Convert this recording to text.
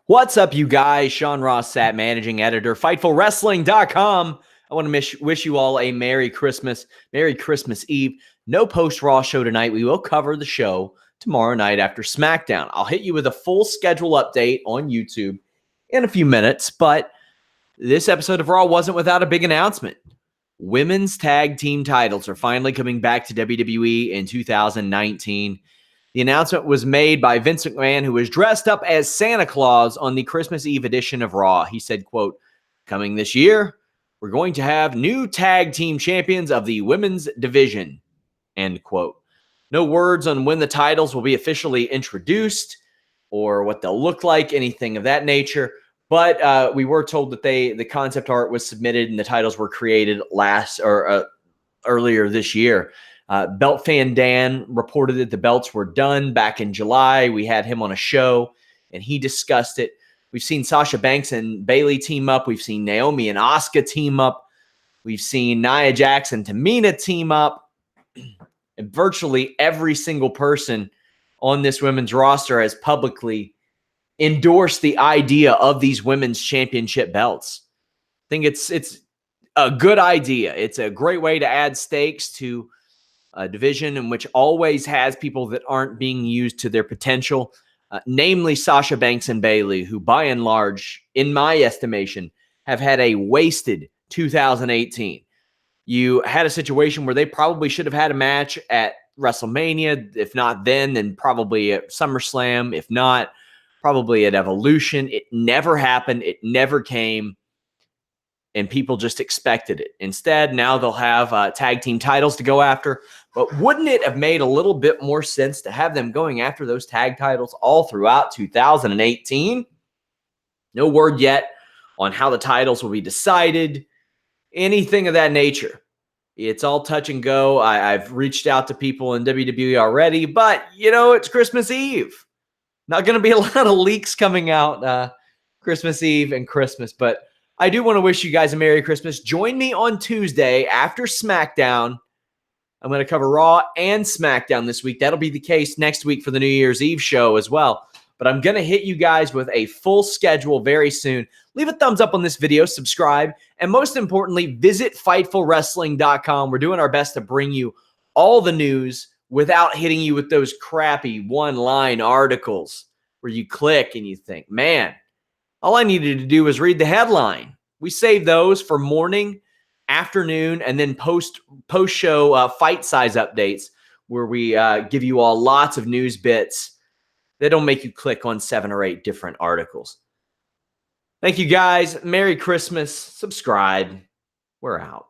What's up, you guys? Sean Ross Sapp, managing editor, FightfulWrestling.com. I want to wish you all a Merry Christmas Eve. No post-Raw show tonight. We will cover the show tomorrow night after SmackDown. I'll hit you with a full schedule update on YouTube in a few minutes, but this episode of Raw wasn't without a big announcement. Women's tag team titles are finally coming back to WWE in 2019. The announcement was made by Vince McMahon, who was dressed up as Santa Claus on the Christmas Eve edition of Raw. He said, quote, "Coming this year, we're going to have new tag team champions of the women's division," end quote. No words on when the titles will be officially introduced or what they'll look like, anything of that nature. But we were told that the concept art was submitted and the titles were created earlier this year. Belt fan Dan reported that the belts were done back in July. We had him on a show, and he discussed it. We've seen Sasha Banks and Bayley team up. We've seen Naomi and Asuka team up. We've seen Nia Jax and Tamina team up. And virtually every single person on this women's roster has publicly endorsed the idea of these women's championship belts. I think it's a good idea. It's a great way to add stakes to a division in which always has people that aren't being used to their potential, namely Sasha Banks and Bayley, who by and large, in my estimation, have had a wasted 2018. You had a situation where they probably should have had a match at WrestleMania. If not then probably at SummerSlam. If not, probably at Evolution. It never happened. It never came. And people just expected it. Instead, now they'll have tag team titles to go after. But wouldn't it have made a little bit more sense to have them going after those tag titles all throughout 2018? No word yet on how the titles will be decided, anything of that nature. It's all touch and go. I've reached out to people in WWE already, but, it's Christmas Eve. Not going to be a lot of leaks coming out Christmas Eve and Christmas, but I do want to wish you guys a Merry Christmas. Join me on Tuesday after SmackDown. I'm going to cover Raw and SmackDown this week. That'll be the case next week for the New Year's Eve show as well. But I'm going to hit you guys with a full schedule very soon. Leave a thumbs up on this video, subscribe, and most importantly, visit FightfulWrestling.com. We're doing our best to bring you all the news without hitting you with those crappy one-line articles where you click and you think, man, all I needed to do was read the headline. We save those for morning, afternoon, and then post-show fight size updates where we give you all lots of news bits that don't make you click on 7 or 8 different articles. Thank you, guys. Merry Christmas. Subscribe. We're out.